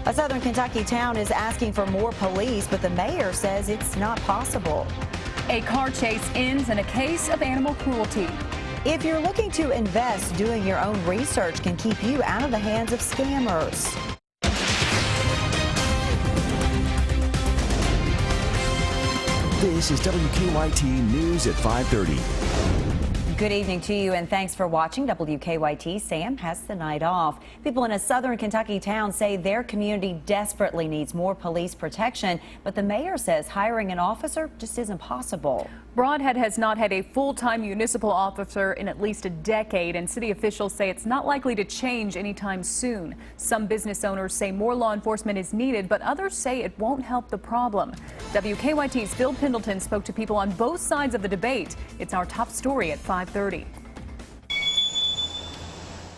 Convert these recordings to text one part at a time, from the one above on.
A southern Kentucky town is asking for more police, but the mayor says it's not possible. A car chase ends in a case of animal cruelty. If you're looking to invest, doing your own research can keep you out of the hands of scammers. This is WKYT News at 5:30. Good evening to you, and thanks for watching WKYT. Sam has the night off. People in a southern Kentucky town say their community desperately needs more police protection, but the mayor says hiring an officer just isn't possible. Brodhead has not had a full-time municipal officer in at least a decade, and city officials say it's not likely to change anytime soon. Some business owners say more law enforcement is needed, but others say it won't help the problem. WKYT's Phil Pendleton spoke to people on both sides of the debate. It's our top story at 5:30.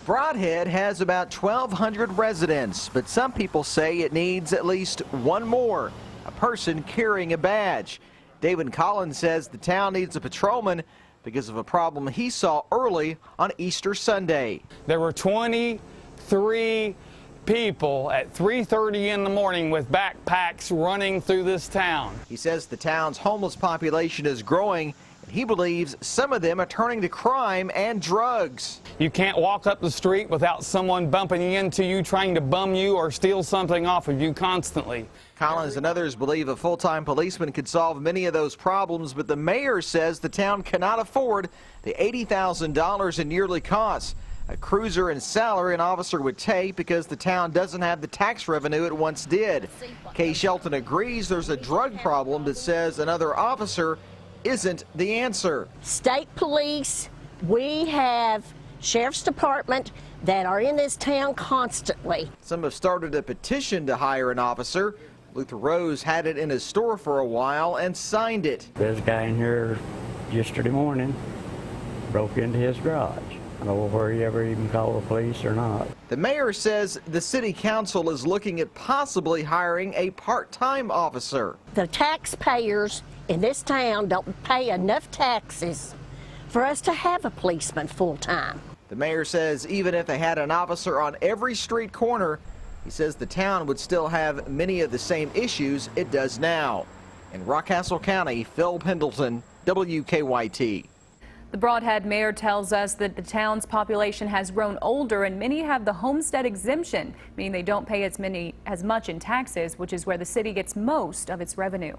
Brodhead has about 1,200 residents, but some people say it needs at least one more, a person carrying a badge. David Collins says the town needs a patrolman because of a problem he saw early on Easter Sunday. There were 23 people at 3:30 in the morning with backpacks running through this town. He says the town's homeless population is growing, and he believes some of them are turning to crime and drugs. You can't walk up the street without someone bumping into you, trying to bum you or steal something off of you constantly. Collins and others believe a full-time policeman could solve many of those problems, but the mayor says the town cannot afford the $80,000 in yearly costs. A cruiser and salary an officer would take because the town doesn't have the tax revenue it once did. Kay Shelton agrees there's a drug problem, but says another officer isn't the answer. State police, we have sheriff's department that are in this town constantly. Some have started a petition to hire an officer. Luther Rose had it in his store for a while and signed it. There's a guy in here yesterday morning, broke into his garage. I don't know where he ever even called the police or not. The mayor says the city council is looking at possibly hiring a part-time officer. The taxpayers in this town don't pay enough taxes for us to have a policeman full-time. The mayor says even if they had an officer on every street corner, he says the town would still have many of the same issues it does now. In Rockcastle County, Phil Pendleton, WKYT. The Brodhead mayor tells us that the town's population has grown older and many have the homestead exemption, meaning they don't pay as much in taxes, which is where the city gets most of its revenue.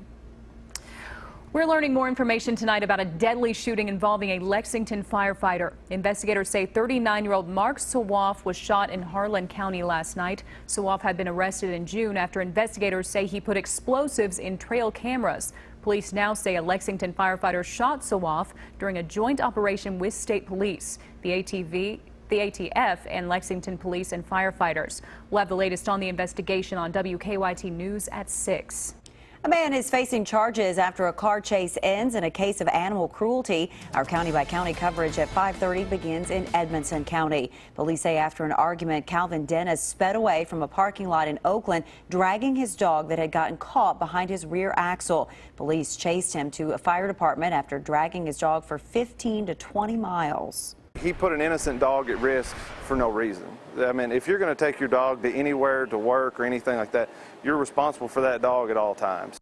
We're learning more information tonight about a deadly shooting involving a Lexington firefighter. Investigators say 39-year-old Mark Sawoff was shot in Harlan County last night. Sawoff had been arrested in June after investigators say he put explosives in trail cameras. Police now say a Lexington firefighter shot Sawoff during a joint operation with state police, the ATF, and Lexington police and firefighters. We'll have the latest on the investigation on WKYT News at 6. A man is facing charges after a car chase ends in a case of animal cruelty. Our county-by-county coverage at 5:30 begins in Edmonson County. Police say after an argument, Calvin Dennis sped away from a parking lot in Oakland, dragging his dog that had gotten caught behind his rear axle. Police chased him to a fire department after dragging his dog for 15 to 20 miles. He put an innocent dog at risk for no reason. I mean, if you're going to take your dog to anywhere, to work or anything like that, you're responsible for that dog at all times.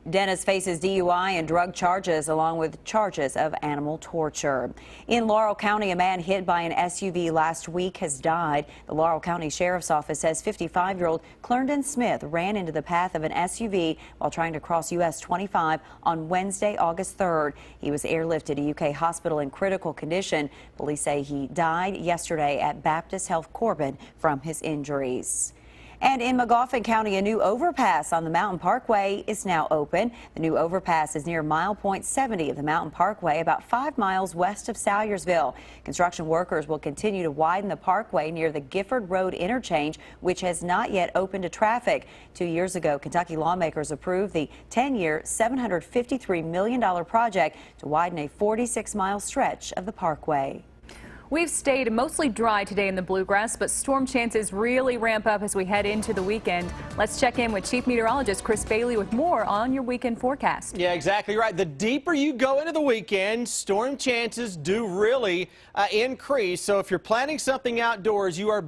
Dennis faces DUI and drug charges along with charges of animal torture. In Laurel County, a man hit by an SUV last week has died. The Laurel County Sheriff's Office says 55-year-old Clarendon Smith ran into the path of an SUV while trying to cross US 25 on Wednesday, August 3rd. He was airlifted to UK hospital in critical condition. Police say he died yesterday at Baptist Health Corbin from his injuries. And in Magoffin County, a new overpass on the Mountain Parkway is now open. The new overpass is near mile point 70 of the Mountain Parkway, about 5 miles west of Salyersville. Construction workers will continue to widen the parkway near the Gifford Road interchange, which has not yet opened to traffic. 2 years ago, Kentucky lawmakers approved the 10-year, $753 million project to widen a 46-mile stretch of the parkway. We've stayed mostly dry today in the bluegrass, but storm chances really ramp up as we head into the weekend. Let's check in with Chief Meteorologist Chris Bailey with more on your weekend forecast. Yeah, exactly right. The deeper you go into the weekend, storm chances do really increase. So if you're planning something outdoors, you are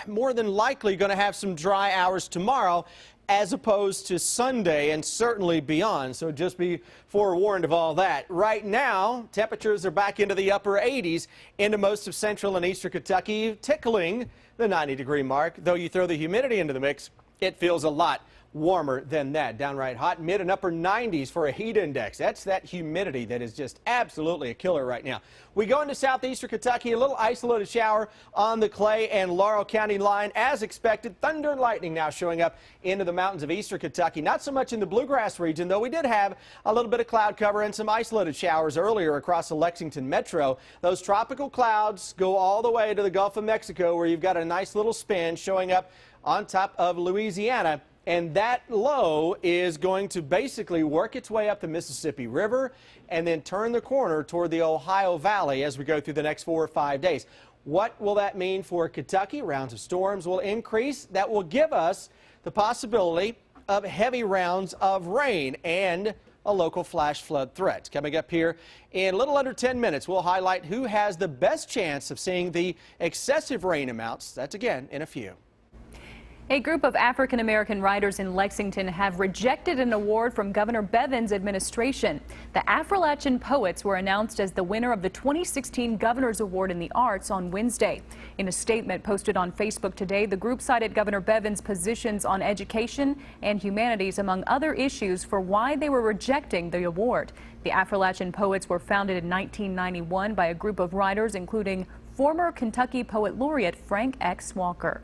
more than likely going to have some dry hours tomorrow as opposed to Sunday and certainly beyond. So just be forewarned of all that. Right now, temperatures are back into the upper 80s into most of central and eastern Kentucky, tickling the 90-degree mark. Though you throw the humidity into the mix, it feels a lot warmer than that. Downright hot, mid and upper 90s for a heat index. That's that humidity that is just absolutely a killer right now. We go into southeastern Kentucky, a little isolated shower on the Clay and Laurel County line. As expected, thunder and lightning now showing up into the mountains of eastern Kentucky. Not so much in the bluegrass region, though we did have a little bit of cloud cover and some isolated showers earlier across the Lexington metro. Those tropical clouds go all the way to the Gulf of Mexico, where you've got a nice little spin showing up on top of Louisiana. And that low is going to basically work its way up the Mississippi River and then turn the corner toward the Ohio Valley as we go through the next 4 or 5 days. What will that mean for Kentucky? Rounds of storms will increase. That will give us the possibility of heavy rounds of rain and a local flash flood threat. Coming up here in a little under 10 minutes, we'll highlight who has the best chance of seeing the excessive rain amounts. That's again in a few. A group of African-American writers in Lexington have rejected an award from Governor Bevin's administration. The Appalachian poets were announced as the winner of the 2016 Governor's Award in the Arts on Wednesday. In a statement posted on Facebook today, the group cited Governor Bevin's positions on education and humanities, among other issues, for why they were rejecting the award. The Appalachian poets were founded in 1991 by a group of writers, including former Kentucky Poet Laureate Frank X. Walker.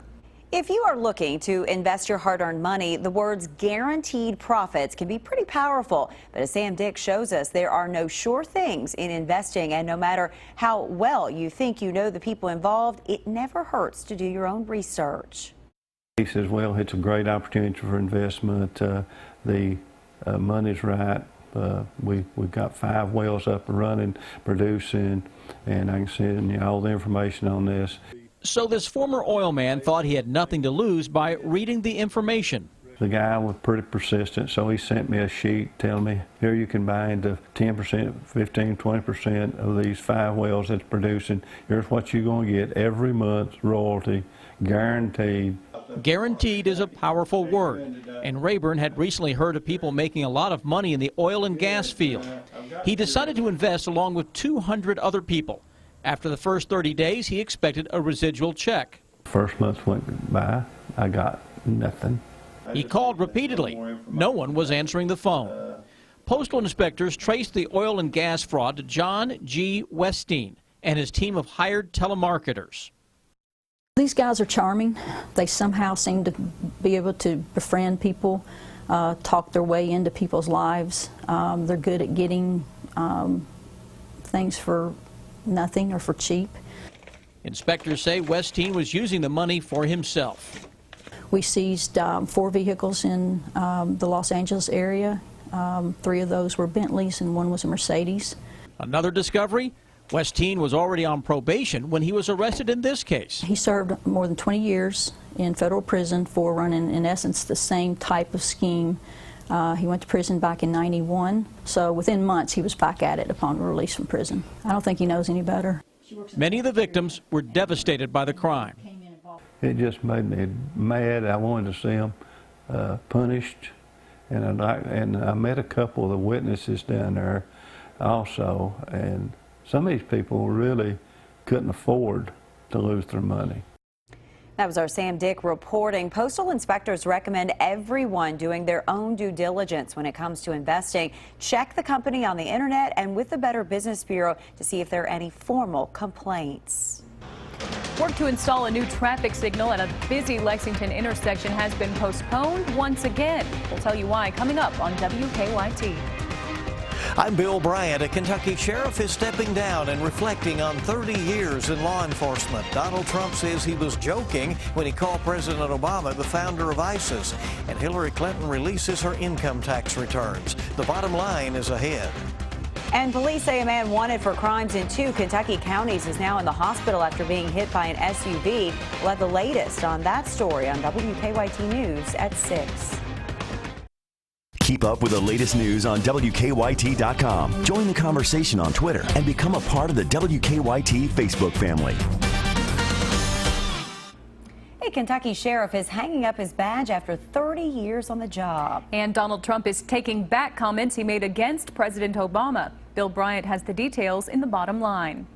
If you are looking to invest your hard-earned money, the words guaranteed profits can be pretty powerful. But as Sam Dick shows us, there are no sure things in investing, and no matter how well you think you know the people involved, it never hurts to do your own research. He says, well, it's a great opportunity for investment. The money's right. We've got 5 wells up and running, producing, and I can send you all the information on this. So this former oil man thought he had nothing to lose by reading the information. The guy was pretty persistent, so he sent me a sheet telling me, here you can buy into 10%, 15, 20% of these 5 wells that's producing. Here's what you're going to get every month, royalty, guaranteed. Guaranteed is a powerful word, and Rayburn had recently heard of people making a lot of money in the oil and gas field. He decided to invest along with 200 other people. After the first 30 days, he expected a residual check. First month went by, I got nothing. He called repeatedly. No one was answering the phone. Postal inspectors traced the oil and gas fraud to John G. Westeen and his team of hired telemarketers. These guys are charming. They somehow seem to be able to befriend people, talk their way into people's lives. They're good at getting things for nothing or for cheap. Inspectors say Westeen was using the money for himself. We seized 4 vehicles in the Los Angeles area. 3 of those were Bentleys and 1 was a Mercedes. Another discovery, Westeen was already on probation when he was arrested in this case. He served more than 20 years in federal prison for running, in essence, the same type of scheme. He went to prison back in '91, so within months he was back at it upon release from prison. I don't think he knows any better. Many of the victims were devastated by the crime. It just made me mad. I wanted to see them punished, and I met a couple of the witnesses down there also, and some of these people really couldn't afford to lose their money. That was our Sam Dick reporting. Postal inspectors recommend everyone doing their own due diligence when it comes to investing. Check the company on the internet and with the Better Business Bureau to see if there are any formal complaints. Work to install a new traffic signal at a busy Lexington intersection has been postponed once again. We'll tell you why coming up on WKYT. I'm Bill Bryant. A Kentucky sheriff is stepping down and reflecting on 30 years in law enforcement. Donald Trump says he was joking when he called President Obama the founder of ISIS. And Hillary Clinton releases her income tax returns. The bottom line is ahead. And police say a man wanted for crimes in 2 Kentucky counties is now in the hospital after being hit by an SUV. We'll have the latest on that story on WKYT News at 6. Keep up with the latest news on WKYT.com. Join the conversation on Twitter and become a part of the WKYT Facebook family. A Kentucky sheriff is hanging up his badge after 30 years on the job. And Donald Trump is taking back comments he made against President Obama. Bill Bryant has the details in the bottom line.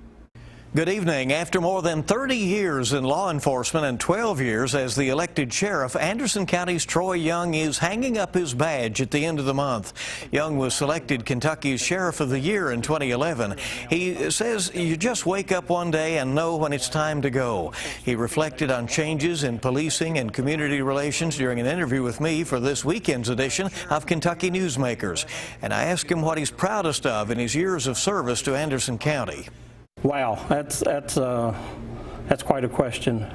Good evening. After more than 30 years in law enforcement and 12 years as the elected sheriff, Anderson County's Troy Young is hanging up his badge at the end of the month. Young was selected Kentucky's Sheriff of the Year in 2011. He says you just wake up one day and know when it's time to go. He reflected on changes in policing and community relations during an interview with me for this weekend's edition of Kentucky Newsmakers. And I asked him what he's proudest of in his years of service to Anderson County. Wow, that's quite a question.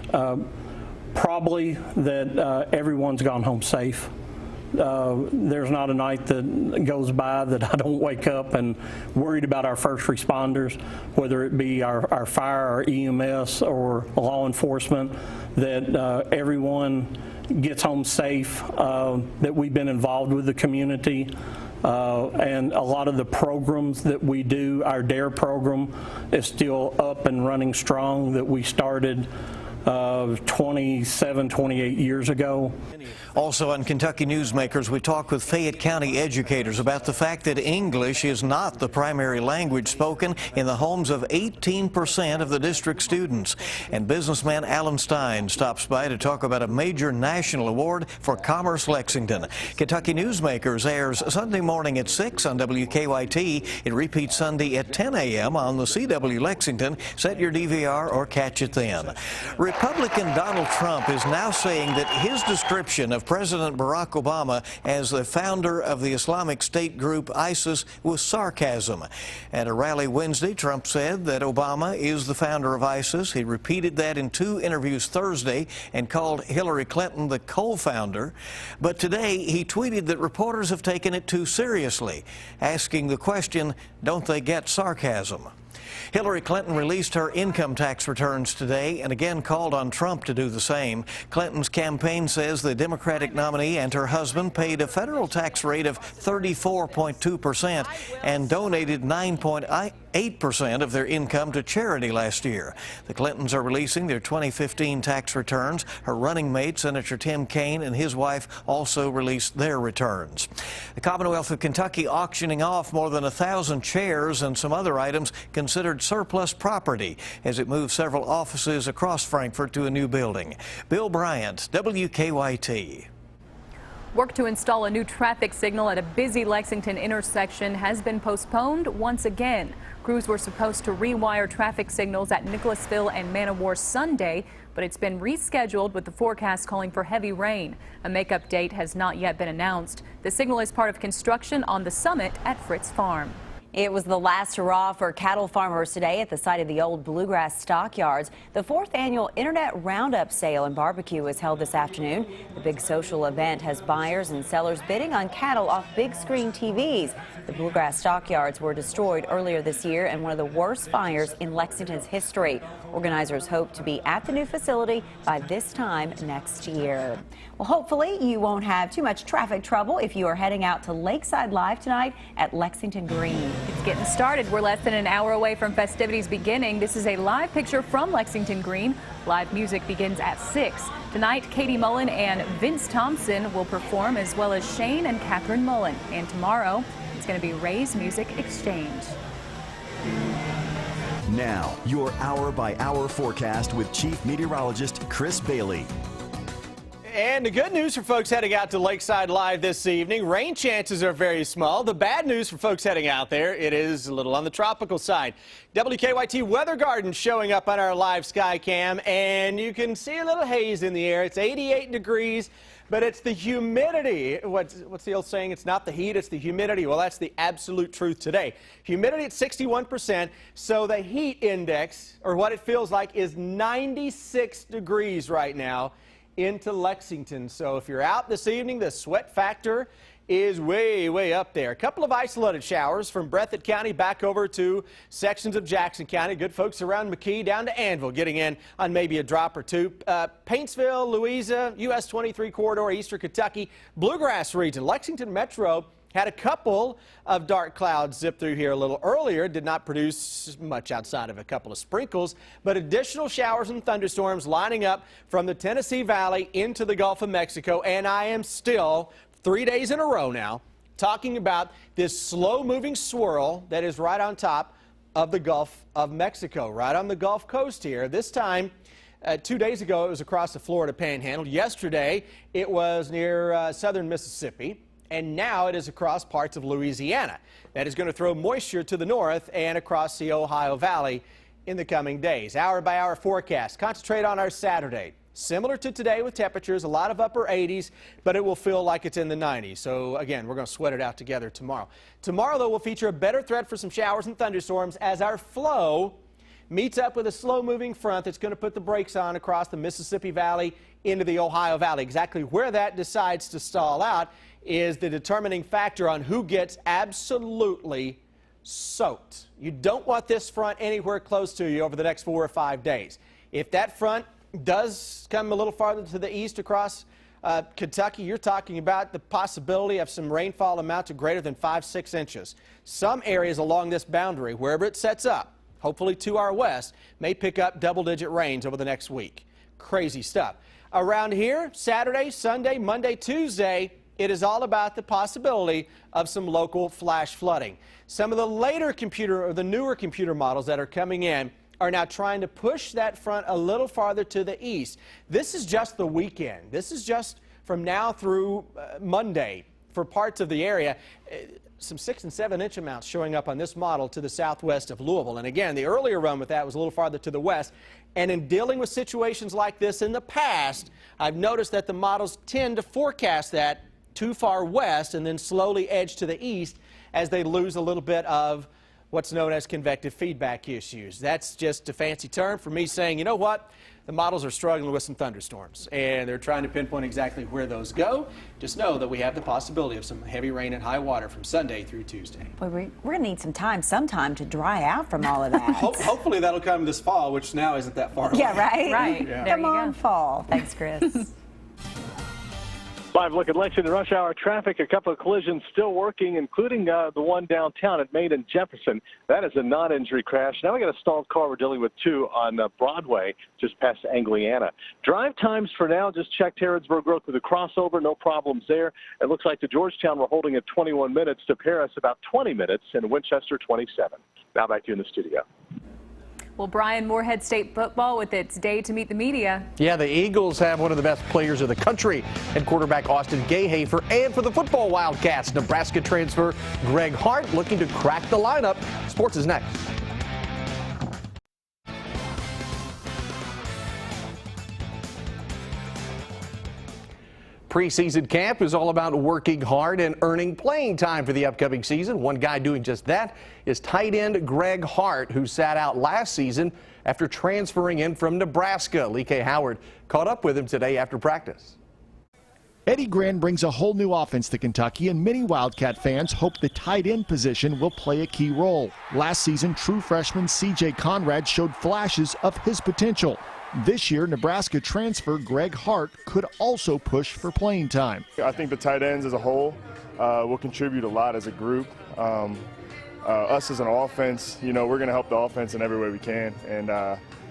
Probably that everyone's gone home safe. There's not a night that goes by that I don't wake up and worried about our first responders, whether it be our fire, our EMS, or law enforcement, that everyone gets home safe, that we've been involved with the community. And a lot of the programs that we do, our DARE program is still up and running strong, that we started 27, 28 years ago. Also on Kentucky Newsmakers, we talk with Fayette County educators about the fact that English is not the primary language spoken in the homes of 18% of the district students. And businessman Alan Stein stops by to talk about a major national award for Commerce Lexington. Kentucky Newsmakers airs Sunday morning at 6 on WKYT. It repeats Sunday at 10 a.m. on the CW Lexington. Set your DVR or catch it then. Republican Donald Trump is now saying that his description of President Barack Obama as the founder of the Islamic State group ISIS was sarcasm. At a rally Wednesday, Trump said that Obama is the founder of ISIS. He repeated that in 2 interviews Thursday and called Hillary Clinton the co-founder. But today he tweeted that reporters have taken it too seriously, asking the question, don't they get sarcasm? Hillary Clinton released her income tax returns today and again called on Trump to do the same. Clinton's campaign says the Democratic nominee and her husband paid a federal tax rate of 34.2% and donated 9.8% of their income to charity last year. The Clintons are releasing their 2015 tax returns. Her running mate, Senator Tim Kaine, and his wife also released their returns. The Commonwealth of Kentucky auctioning off more than 1,000 chairs and some other items considered surplus property as it moves several offices across Frankfort to a new building. Bill Bryant, WKYT. Work to install a new traffic signal at a busy Lexington intersection has been postponed once again. Crews were supposed to rewire traffic signals at Nicholasville and Man o' War Sunday, but it's been rescheduled with the forecast calling for heavy rain. A makeup date has not yet been announced. The signal is part of construction on the summit at Fritz Farm. It was the last hurrah for cattle farmers today at the site of the old Bluegrass Stockyards. The 4th annual Internet Roundup Sale and Barbecue was held this afternoon. The big social event has buyers and sellers bidding on cattle off big screen TVs. The Bluegrass Stockyards were destroyed earlier this year in one of the worst fires in Lexington's history. Organizers hope to be at the new facility by this time next year. Well, hopefully you won't have too much traffic trouble if you are heading out to Lakeside Live tonight at Lexington Green. It's getting started. We're less than an hour away from festivities beginning. This is a live picture from Lexington Green. Live music begins at 6. Tonight, Katie Mullen and Vince Thompson will perform, as well as Shane and Catherine Mullen. And tomorrow, it's going to be Ray's Music Exchange. Now, your hour-by-hour forecast with Chief Meteorologist Chris Bailey. And the good news for folks heading out to Lakeside Live this evening, rain chances are very small. The bad news for folks heading out there, it is a little on the tropical side. WKYT Weather Garden showing up on our live sky cam, and you can see a little haze in the air. It's 88 degrees, but it's the humidity. What's the old saying? It's not the heat, it's the humidity. Well, that's the absolute truth today. Humidity at 61%, so the heat index, or what it feels like, is 96 degrees right now into Lexington. So if you're out this evening, the sweat factor is way up there. A couple of isolated showers from Breathitt County back over to sections of Jackson County. Good folks around McKee down to Annville getting in on maybe a drop or two. Paintsville, Louisa, US 23 corridor, Eastern Kentucky, Bluegrass region, Lexington Metro Had a couple of dark clouds zip through here a little earlier. Did not produce much outside of a couple of sprinkles, but additional showers and thunderstorms lining up from the Tennessee Valley into the Gulf of Mexico. And I am still 3 days in a row now talking about this slow-moving swirl that is right on top of the Gulf of Mexico, right on the Gulf Coast here. This time, 2 days ago, it was across the Florida Panhandle. Yesterday, it was near southern Mississippi. And now it is across parts of Louisiana. That is going to throw moisture to the north and across the Ohio Valley in the coming days. Hour-by-hour forecast. Concentrate on our Saturday. Similar to today with temperatures, a lot of upper 80s, but it will feel like it's in the 90s. So, again, we're going to sweat it out together tomorrow. Tomorrow, though, will feature a better threat for some showers and thunderstorms as our flow meets up with a slow-moving front that's going to put the brakes on across the Mississippi Valley into the Ohio Valley. Exactly where that decides to stall out is the determining factor on who gets absolutely soaked. You don't want this front anywhere close to you over the next 4 or 5 days. If that front does come a little farther to the east across Kentucky, you're talking about the possibility of some rainfall amounts of greater than 5-6 inches. Some areas along this boundary, wherever it sets up, hopefully to our west, may pick up double-digit rains over the next week. Crazy stuff. Around here, Saturday, Sunday, Monday, Tuesday, it is all about the possibility of some local flash flooding. Some of the newer computer models that are coming in are now trying to push that front a little farther to the east. This is just the weekend. This is just from now through Monday for parts of the area. Some 6 and 7 inch amounts showing up on this model to the southwest of Louisville. And again, the earlier run with that was a little farther to the west. And in dealing with situations like this in the past, I've noticed that the models tend to forecast that too far west and then slowly edge to the east as they lose a little bit of what's known as convective feedback issues. That's just a fancy term for me saying, you know what? The models are struggling with some thunderstorms, and they're trying to pinpoint exactly where those go. Just know that we have the possibility of some heavy rain and high water from Sunday through Tuesday. Boy, we're going to need some time sometime to dry out from all of that. Hopefully that'll come this fall, which now isn't that far away. Yeah, right? Right. Yeah. Come on, fall. Thanks, Chris. Live look at Lexington rush hour traffic. A couple of collisions still working, including the one downtown at Main and Jefferson. That is a non-injury crash. Now we got a stalled car. We're dealing with two on Broadway, just past Angliana. Drive times for now, just checked Harrodsburg Road with a crossover. No problems there. It looks like to Georgetown we're holding at 21 minutes. To Paris about 20 minutes. And Winchester 27. Now back to you in the studio. Well, Brian, Morehead State football with its day to meet the media. Yeah, the Eagles have one of the best players of the country and quarterback Austin Gayhafer. And for the football Wildcats, Nebraska transfer Greg Hart looking to crack the lineup. Sports is next. Preseason camp is all about working hard and earning playing time for the upcoming season. One guy doing just that is tight end Greg Hart, who sat out last season after transferring in from Nebraska. Lee K. Howard caught up with him today after practice. Eddie Gran brings a whole new offense to Kentucky, and many Wildcat fans hope the tight end position will play a key role. Last season, true freshman C.J. Conrad showed flashes of his potential. This year, Nebraska transfer Greg Hart could also push for playing time. I think the tight ends as a whole will contribute a lot as a group. Us as an offense, we're going to help the offense in every way we can. And,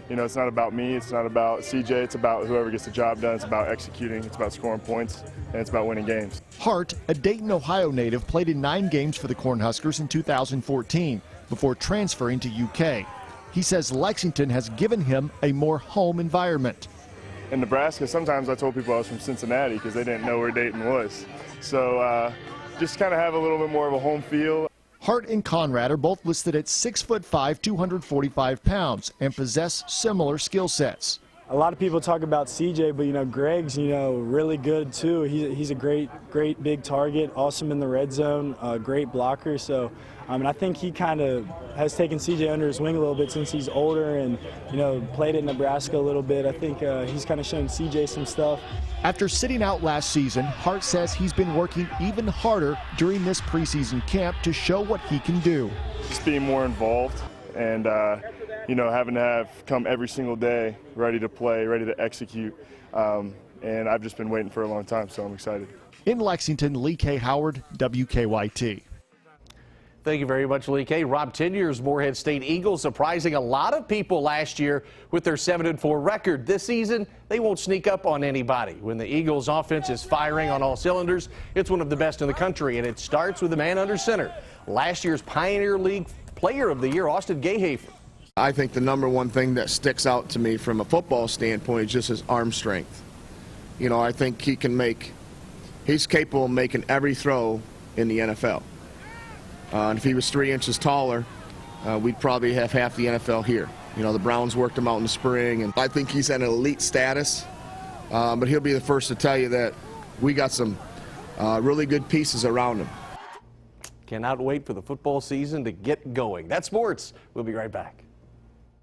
it's not about me. It's not about CJ. It's about whoever gets the job done. It's about executing. It's about scoring points. And it's about winning games. Hart, a Dayton, Ohio native, played in 9 games for the Cornhuskers in 2014 before transferring to UK. He says Lexington has given him a more home environment. In Nebraska, sometimes I told people I was from Cincinnati because they didn't know where Dayton was. So just kind of have a little bit more of a home feel. Hart and Conrad are both listed at 6'5", 245 pounds and possess similar skill sets. A lot of people talk about CJ, but Greg's really good too. He's a great big target, awesome in the red zone, great blocker. So I think he kind of has taken CJ under his wing a little bit since he's older and played at Nebraska a little bit. I think he's kind of shown CJ some stuff. After sitting out last season, Hart says he's been working even harder during this preseason camp to show what he can do. Just being more involved and having to come every single day ready to play, ready to execute. and I've just been waiting for a long time, so I'm excited. In Lexington, Lee K. Howard, WKYT. Thank you very much, Lee K. Rob, 10 years Morehead State Eagles surprising a lot of people last year with their 7-4 record. This season, they won't sneak up on anybody. When the Eagles offense is firing on all cylinders, it's one of the best in the country, and it starts with the man under center. Last year's Pioneer League Player of the Year, Austin Gahafer. I think the number one thing that sticks out to me from a football standpoint is just his arm strength. You know, I think he's capable of making every throw in the NFL. And if he was 3 inches taller, we'd probably have half the NFL here. You know, the Browns worked him out in the spring, and I think he's at an elite status. But he'll be the first to tell you that we got some really good pieces around him. Cannot wait for the football season to get going. That's sports. We'll be right back.